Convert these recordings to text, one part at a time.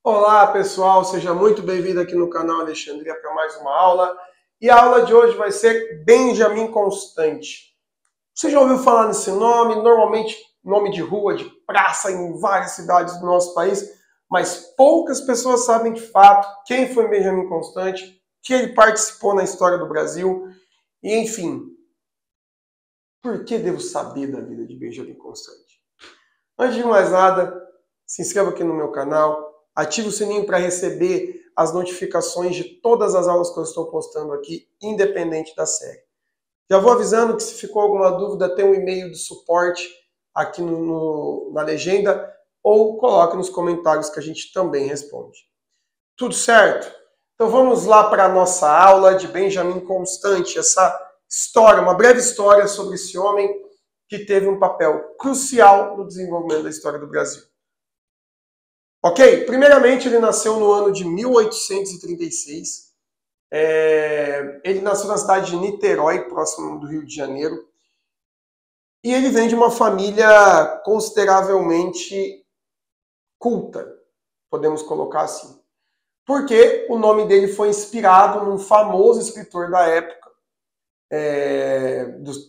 Olá pessoal, seja muito bem-vindo aqui no canal Alexandria para mais uma aula. E a aula de hoje vai ser Benjamin Constant. Você já ouviu falar nesse nome? Normalmente nome de rua, de praça em várias cidades do nosso país, mas poucas pessoas sabem de fato quem foi Benjamin Constant, que ele participou na história do Brasil, e enfim, por que devo saber da vida de Benjamin Constant? Antes de mais nada, se inscreva aqui no meu canal, ative o sininho para receber as notificações de todas as aulas que eu estou postando aqui, independente da série. Já vou avisando que se ficou alguma dúvida, tem um e-mail de suporte aqui na legenda, ou coloque nos comentários que a gente também responde. Tudo certo? Então vamos lá para a nossa aula de Benjamin Constant, essa história, uma breve história sobre esse homem que teve um papel crucial no desenvolvimento da história do Brasil. Ok? Primeiramente, ele nasceu no ano de 1836. Ele nasceu na cidade de Niterói, próximo do Rio de Janeiro. E ele vem de uma família consideravelmente culta, podemos colocar assim. Porque o nome dele foi inspirado num famoso escritor da época,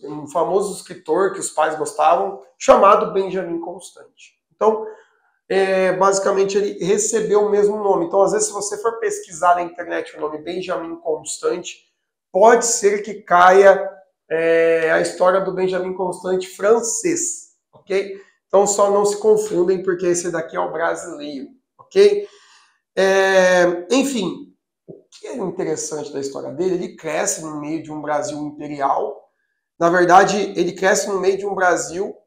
um famoso escritor que os pais gostavam, chamado Benjamin Constant. Então, basicamente ele recebeu o mesmo nome. Então, às vezes, se você for pesquisar na internet o nome Benjamin Constant, pode ser que caia a história do Benjamin Constant francês, ok? Então, só não se confundem, porque esse daqui é o brasileiro, ok? Enfim, o que é interessante da história dele, ele cresce no meio de um Brasil imperial. Na verdade, ele cresce no meio de um Brasil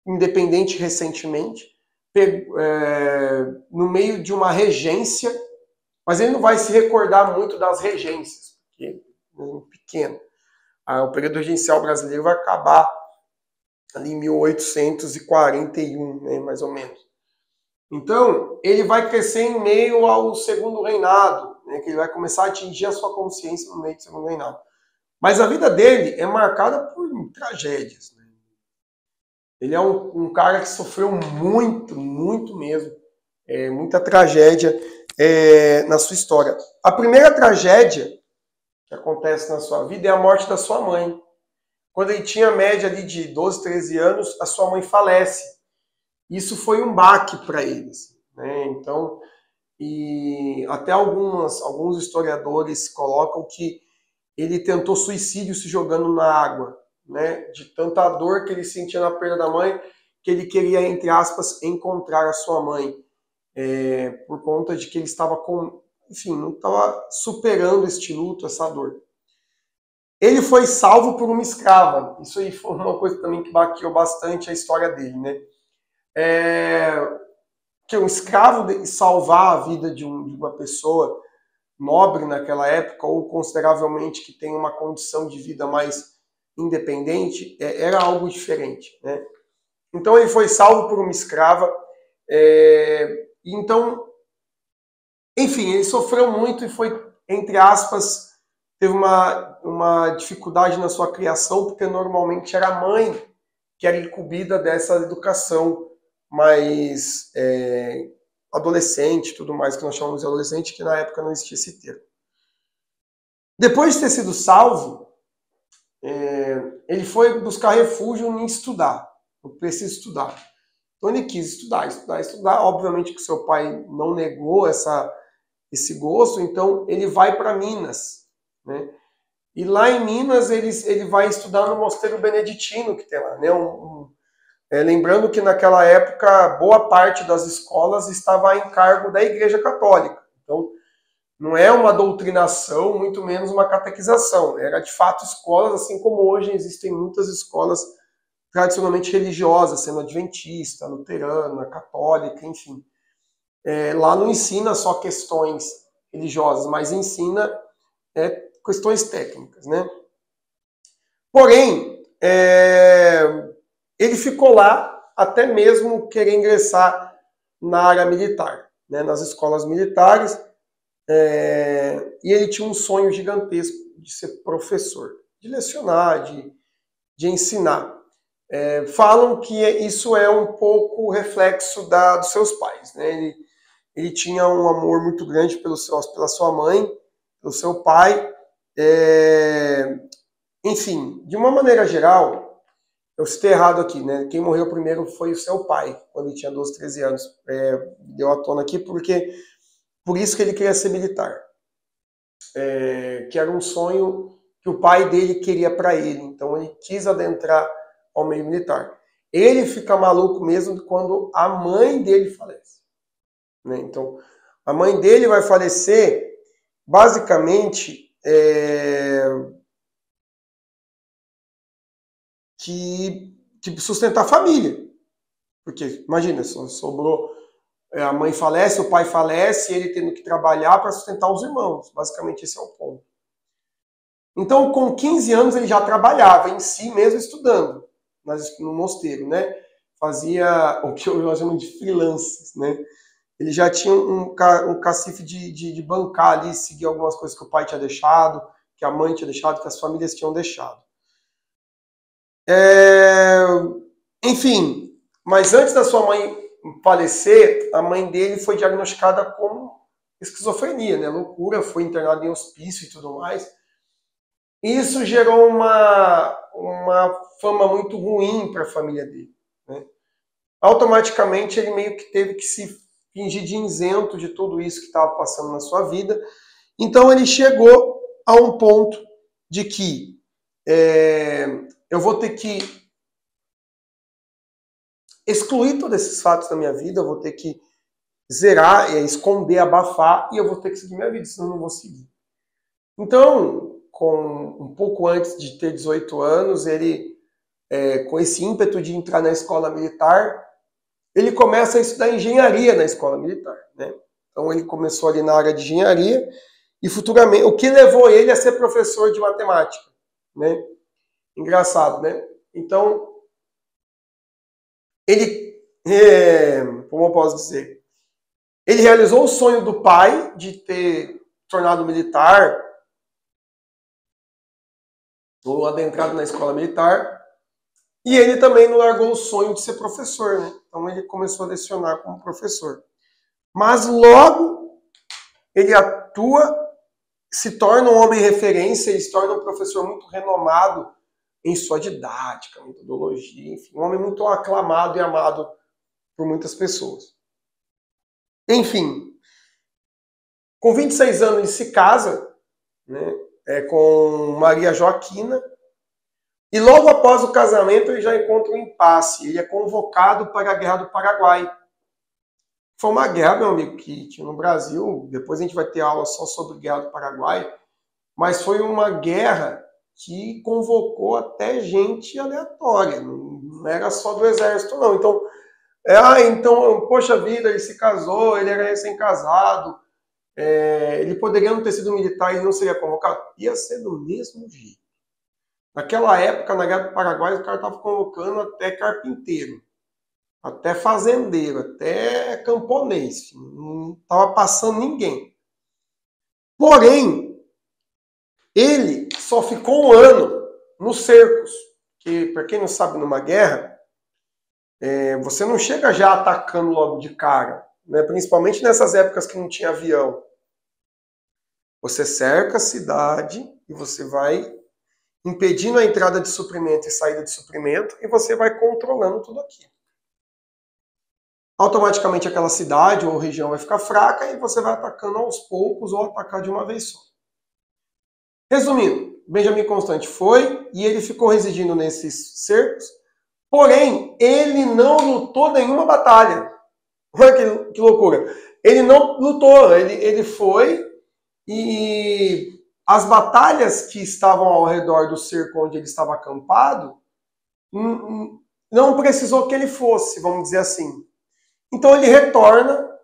independente recentemente, no meio de uma regência, mas ele não vai se recordar muito das regências, porque é pequeno. O período regencial brasileiro vai acabar ali em 1841, né, mais ou menos. Então, ele vai crescer em meio ao segundo reinado, né, que ele vai começar a atingir a sua consciência no meio do segundo reinado. Mas a vida dele é marcada por tragédias, né? Ele é um cara que sofreu muito, muito mesmo, muita tragédia na sua história. A primeira tragédia que acontece na sua vida é a morte da sua mãe. Quando ele tinha a média ali de 12, 13 anos, a sua mãe falece. Isso foi um baque para eles, né? Então, e até alguns historiadores colocam que ele tentou suicídio se jogando na água, né? De tanta dor que ele sentia na perda da mãe, que ele queria, entre aspas, encontrar a sua mãe, por conta de que ele estava não estava superando este luto, essa dor. Ele foi salvo por uma escrava. Isso aí foi uma coisa também que baqueou bastante a história dele, né? Que um escravo salvar a vida de uma pessoa nobre naquela época, ou consideravelmente que tem uma condição de vida mais independente, era algo diferente, né? Então ele foi salvo por uma escrava, então, enfim, ele sofreu muito e foi, entre aspas, teve uma dificuldade na sua criação, porque normalmente era a mãe que era incumbida dessa educação mais adolescente, tudo mais que nós chamamos de adolescente, que na época não existia esse termo. Depois de ter sido salvo, ele foi buscar refúgio em estudar. Eu preciso estudar. Então ele quis estudar. Obviamente que seu pai não negou esse gosto, então ele vai para Minas, né? E lá em Minas ele vai estudar no Mosteiro Beneditino que tem lá, né? Lembrando que naquela época boa parte das escolas estava em cargo da Igreja Católica. Então não é uma doutrinação, muito menos uma catequização. Era de fato escolas, assim como hoje existem muitas escolas tradicionalmente religiosas, sendo adventista, luterana, católica, enfim. Lá não ensina só questões religiosas, mas ensina questões técnicas, né? Porém, ele ficou lá até mesmo querer ingressar na área militar, né, nas escolas militares, e ele tinha um sonho gigantesco de ser professor, de lecionar, de ensinar. Falam que isso é um pouco reflexo dos seus pais, né? ele tinha um amor muito grande pela sua mãe, pelo seu pai. Enfim, de uma maneira geral, eu citei errado aqui, né? Quem morreu primeiro foi o seu pai, quando ele tinha 12, 13 anos. Deu à tona aqui porque por isso que ele queria ser militar. Que era um sonho que o pai dele queria para ele. Então ele quis adentrar ao meio militar. Ele fica maluco mesmo quando a mãe dele falece, né? Então, a mãe dele vai falecer basicamente que sustentar a família. Porque, imagina, sobrou, a mãe falece, o pai falece, ele tendo que trabalhar para sustentar os irmãos. Basicamente esse é o ponto. Então, com 15 anos ele já trabalhava em si, mesmo estudando no mosteiro, né? Fazia o que nós chamamos de freelance, né? Ele já tinha um cacife de bancar ali, seguir algumas coisas que o pai tinha deixado, que a mãe tinha deixado, que as famílias tinham deixado. Enfim, mas antes da sua mãe falecer, a mãe dele foi diagnosticada com esquizofrenia, né? Loucura, foi internada em hospício e tudo mais. Isso gerou uma fama muito ruim para a família dele, né? Automaticamente ele meio que teve que se fingir de isento de tudo isso que estava passando na sua vida. Então ele chegou a um ponto de que eu vou ter que excluir todos esses fatos da minha vida, eu vou ter que zerar, esconder, abafar, e eu vou ter que seguir minha vida, senão eu não vou seguir. Então, um pouco antes de ter 18 anos, ele, com esse ímpeto de entrar na escola militar, ele começa a estudar engenharia na escola militar, né? Então ele começou ali na área de engenharia e futuramente, o que levou ele a ser professor de matemática, né? Engraçado, né? Então, ele, como eu posso dizer, ele realizou o sonho do pai de ter tornado militar, ou adentrado na escola militar, e ele também não largou o sonho de ser professor, né? Então ele começou a lecionar como professor. Mas logo ele atua, se torna um homem referência, ele se torna um professor muito renomado em sua didática, metodologia, enfim, um homem muito aclamado e amado por muitas pessoas. Enfim, com 26 anos ele se casa, né, com Maria Joaquina, e logo após o casamento ele já encontra um impasse. Ele é convocado para a Guerra do Paraguai. Foi uma guerra, meu amigo, que tinha no Brasil. Depois a gente vai ter aula só sobre a Guerra do Paraguai. Mas foi uma guerra que convocou até gente aleatória. Não era só do exército, não. Então, poxa vida, ele se casou, ele era recém-casado. Ele poderia não ter sido militar e não seria convocado? Ia ser do mesmo jeito. Naquela época, na Guerra do Paraguai, o cara estava convocando até carpinteiro, até fazendeiro, até camponês. Não estava passando ninguém. Porém, ele só ficou um ano nos cercos. Que, para quem não sabe, numa guerra, você não chega já atacando logo de cara, né? Principalmente nessas épocas que não tinha avião. Você cerca a cidade e você vai impedindo a entrada de suprimento e saída de suprimento, e você vai controlando tudo aquilo. Automaticamente aquela cidade ou região vai ficar fraca e você vai atacando aos poucos ou atacar de uma vez só. Resumindo, Benjamin Constant foi e ele ficou residindo nesses cercos, porém ele não lutou nenhuma batalha. Olha que loucura. Ele não lutou, ele foi e as batalhas que estavam ao redor do cerco onde ele estava acampado, não precisou que ele fosse, vamos dizer assim. Então ele retorna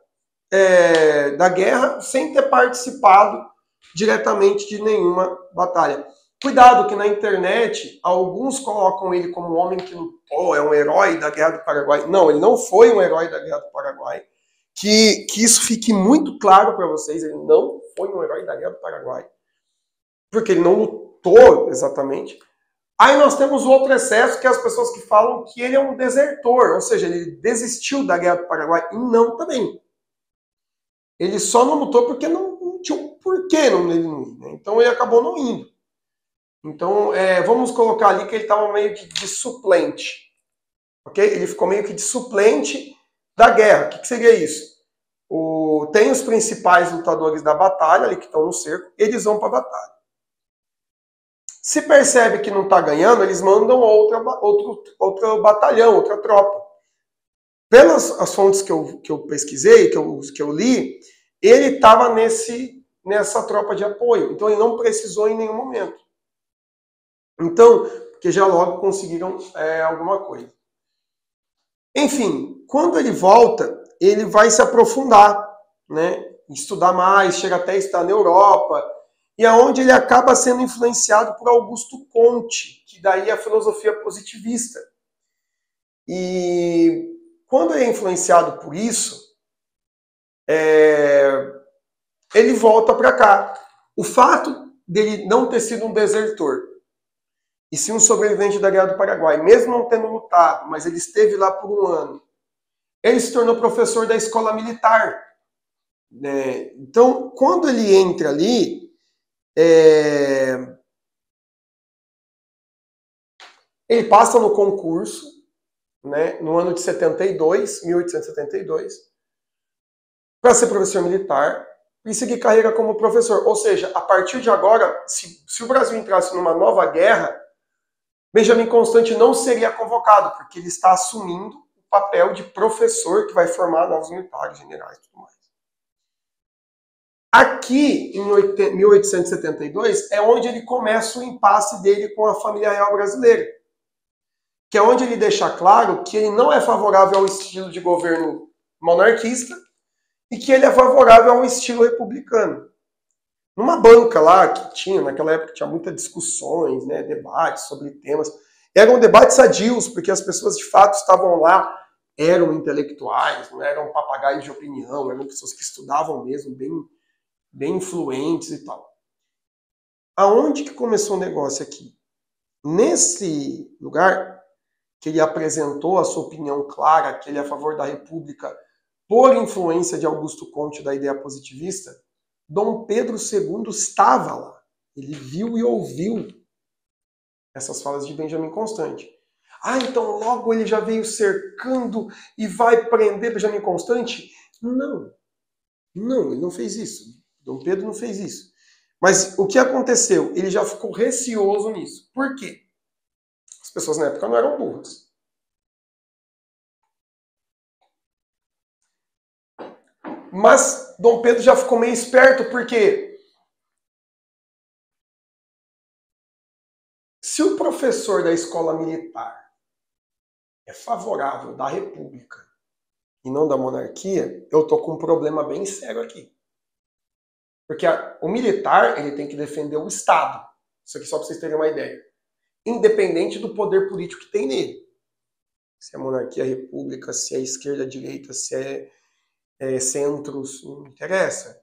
da guerra sem ter participado diretamente de nenhuma batalha. Cuidado que na internet alguns colocam ele como um homem que lutou, é um herói da Guerra do Paraguai. Não, ele não foi um herói da Guerra do Paraguai. Que isso fique muito claro para vocês, ele não foi um herói da Guerra do Paraguai. Porque ele não lutou exatamente. Aí nós temos o outro excesso, que é as pessoas que falam que ele é um desertor, ou seja, ele desistiu da Guerra do Paraguai. E não também. Ele só não lutou porque não tinha um porquê ele não ir, né? Então ele acabou não indo. Então, vamos colocar ali que ele estava meio de suplente. Ok? Ele ficou meio que de suplente da guerra. O que seria isso? Tem os principais lutadores da batalha ali que estão no cerco, eles vão para a batalha. Se percebe que não está ganhando, eles mandam outro batalhão, outra tropa. Pelas as fontes que eu pesquisei, que eu li, ele estava nessa tropa de apoio. Então ele não precisou em nenhum momento. Então, porque já logo conseguiram alguma coisa. Enfim, quando ele volta, ele vai se aprofundar, né? Estudar mais, chega até a estar na Europa, e aonde ele acaba sendo influenciado por Augusto Comte, que daí é a filosofia positivista. E quando ele é influenciado por isso, ele volta para cá. O fato dele não ter sido um desertor, e sim um sobrevivente da Guerra do Paraguai, mesmo não tendo lutado, mas ele esteve lá por um ano, ele se tornou professor da escola militar. Né? Então, quando ele entra ali, ele passa no concurso, né, no ano de 1872, para ser professor militar e seguir carreira como professor. Ou seja, a partir de agora, se o Brasil entrasse numa nova guerra, Benjamin Constant não seria convocado, porque ele está assumindo o papel de professor que vai formar novos militares, generais e tudo mais. Aqui, em 1872, é onde ele começa o impasse dele com a família real brasileira, que é onde ele deixa claro que ele não é favorável ao estilo de governo monarquista e que ele é favorável ao estilo republicano. Numa banca lá que tinha, naquela época tinha muitas discussões, né, debates sobre temas. Eram debates sadios, porque as pessoas de fato estavam lá, eram intelectuais, não eram papagaios de opinião, eram pessoas que estudavam mesmo, bem influentes e tal. Aonde que começou o negócio aqui? Nesse lugar que ele apresentou a sua opinião clara, que ele é a favor da República, por influência de Augusto Comte da ideia positivista, Dom Pedro II estava lá. Ele viu e ouviu essas falas de Benjamin Constant. Ah, então logo ele já veio cercando e vai prender Benjamin Constant? Não. Não, ele não fez isso. Dom Pedro não fez isso. Mas o que aconteceu? Ele já ficou receoso nisso. Por quê? As pessoas na época não eram burras. Mas Dom Pedro já ficou meio esperto, porque se o professor da escola militar é favorável da República e não da monarquia, eu tô com um problema bem sério aqui. Porque o militar, ele tem que defender o Estado. Isso aqui só para vocês terem uma ideia. Independente do poder político que tem nele. Se é monarquia, república, se é esquerda, direita, se é centros, não interessa.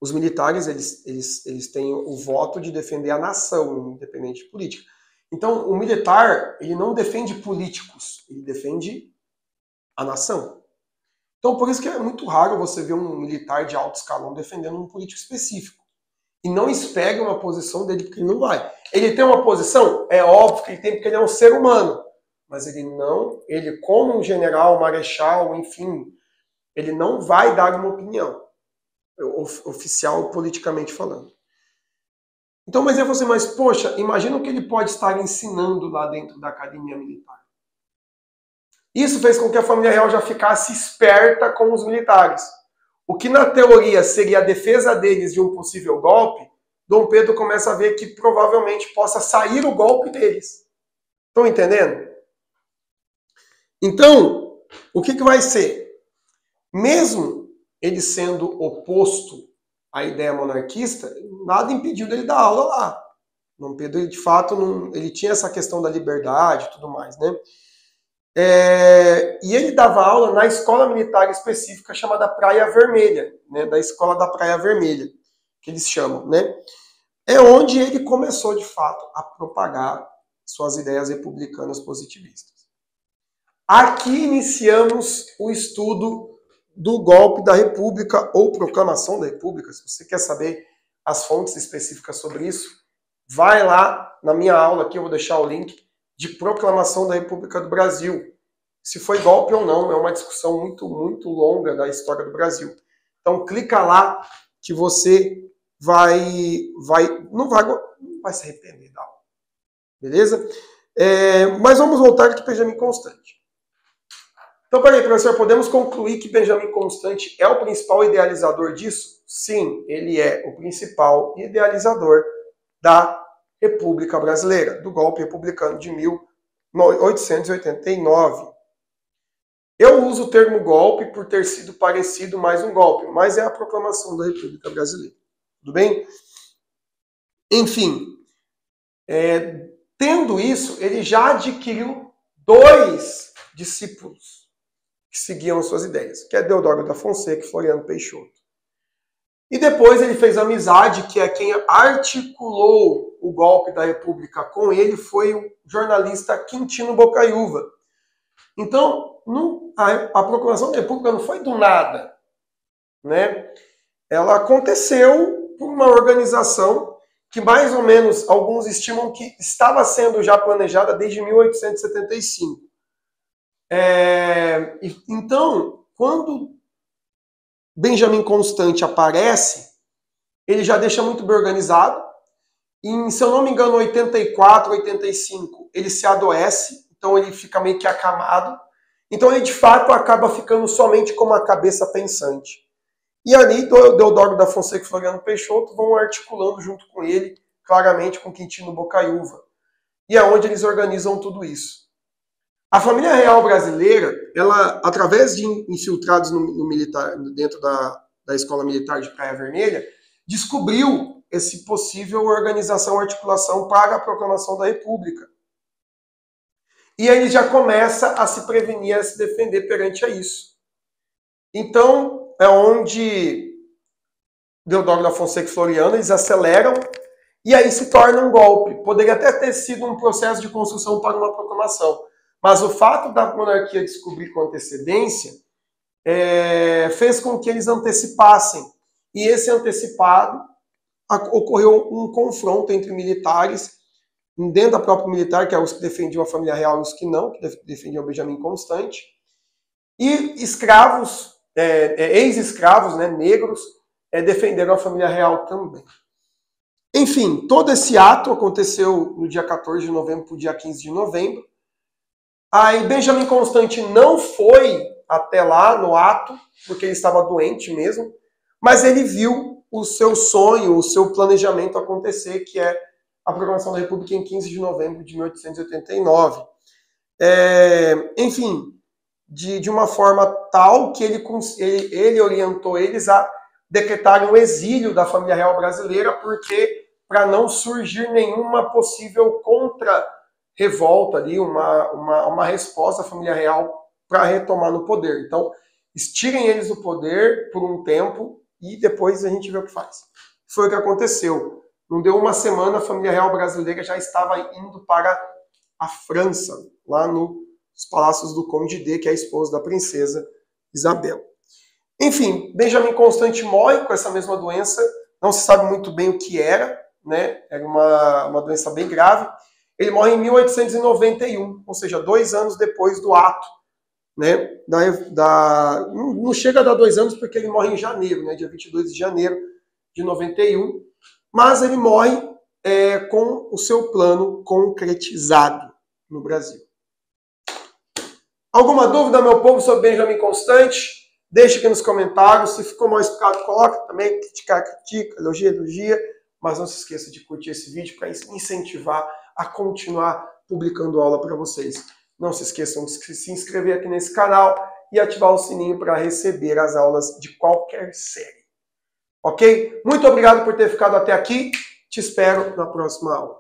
Os militares, eles têm o voto de defender a nação, independente de política. Então, o militar, ele não defende políticos, ele defende a nação. Então, por isso que é muito raro você ver um militar de alto escalão defendendo um político específico. E não espere uma posição dele, porque ele não vai. Ele tem uma posição? É óbvio que ele tem, porque ele é um ser humano. Mas ele como um general, marechal, enfim, ele não vai dar uma opinião oficial, politicamente falando. Então, mas você, poxa, imagina o que ele pode estar ensinando lá dentro da academia militar. Isso fez com que a família real já ficasse esperta com os militares. O que na teoria seria a defesa deles de um possível golpe, Dom Pedro começa a ver que provavelmente possa sair o golpe deles. Estão entendendo? Então, o que vai ser? Mesmo ele sendo oposto à ideia monarquista, nada impediu dele dar aula lá. Dom Pedro, ele, de fato, ele tinha essa questão da liberdade e tudo mais, né? E ele dava aula na escola militar específica chamada Praia Vermelha, né? Da escola da Praia Vermelha, que eles chamam, né? É onde ele começou, de fato, a propagar suas ideias republicanas positivistas. Aqui iniciamos o estudo do golpe da República ou proclamação da República. Se você quer saber as fontes específicas sobre isso, vai lá na minha aula aqui, eu vou deixar o link de proclamação da República do Brasil. Se foi golpe ou não, é uma discussão muito, muito longa da história do Brasil. Então clica lá que você não vai se arrepender da aula. Beleza? Mas vamos voltar aqui para Benjamin Constant. Então, peraí, professor, podemos concluir que Benjamin Constant é o principal idealizador disso? Sim, ele é o principal idealizador da República Brasileira, do golpe republicano de 1889. Eu uso o termo golpe por ter sido parecido mais um golpe, mas é a proclamação da República Brasileira. Tudo bem? Enfim, tendo isso, ele já adquiriu 2 discípulos que seguiam suas ideias, que é Deodoro da Fonseca e Floriano Peixoto. E depois ele fez amizade, que é quem articulou o golpe da República com ele, foi o jornalista Quintino Bocaiúva. Então, a proclamação da República não foi do nada, né? Ela aconteceu por uma organização que mais ou menos alguns estimam que estava sendo já planejada desde 1875. Então, quando Benjamin Constant aparece, ele já deixa muito bem organizado. Em, se eu não me engano, 84, 85, ele se adoece, então ele fica meio que acamado. Então ele, de fato, acaba ficando somente como uma cabeça pensante. E ali, Deodoro da Fonseca e Floriano Peixoto vão articulando junto com ele, claramente com Quintino Bocaiúva. E é onde eles organizam tudo isso. A família real brasileira, ela, através de infiltrados no militar, dentro da Escola Militar de Praia Vermelha, descobriu esse possível organização, articulação para a proclamação da República. E aí ele já começa a se prevenir, a se defender perante a isso. Então, é onde Deodoro da Fonseca e Floriano, eles aceleram, e aí se torna um golpe. Poderia até ter sido um processo de construção para uma proclamação. Mas o fato da monarquia descobrir com antecedência fez com que eles antecipassem. E esse antecipado ocorreu um confronto entre militares, dentro da própria militar, que é os que defendiam a família real e os que não, que defendiam Benjamin Constant, e escravos, ex-escravos, né, negros, defenderam a família real também. Enfim, todo esse ato aconteceu no dia 14 de novembro para o dia 15 de novembro. Aí Benjamin Constant não foi até lá no ato, porque ele estava doente mesmo, mas ele viu o seu sonho, o seu planejamento acontecer, que é a proclamação da República em 15 de novembro de 1889. Enfim, de uma forma tal que ele orientou eles a decretarem o exílio da família real brasileira, porque para não surgir nenhuma possível contra-revolta ali, uma resposta à família real para retomar no poder. Então, estirem eles do poder por um tempo e depois a gente vê o que faz. Foi o que aconteceu. Não deu uma semana, a família real brasileira já estava indo para a França, lá nos palácios do Conde D, que é a esposa da princesa Isabel. Enfim, Benjamin Constant morre com essa mesma doença, não se sabe muito bem o que era, né? Era uma doença bem grave. Ele morre em 1891, ou seja, 2 anos depois do ato, né? Não chega a dar 2 anos porque ele morre em janeiro, né? Dia 22 de janeiro de 91, mas ele morre com o seu plano concretizado no Brasil. Alguma dúvida, meu povo, sobre Benjamin Constant? Deixe aqui nos comentários. Se ficou mal explicado, coloca também. Criticar, critica. Elogia, elogia. Mas não se esqueça de curtir esse vídeo para incentivar a continuar publicando aula para vocês. Não se esqueçam de se inscrever aqui nesse canal e ativar o sininho para receber as aulas de qualquer série. Ok? Muito obrigado por ter ficado até aqui. Te espero na próxima aula.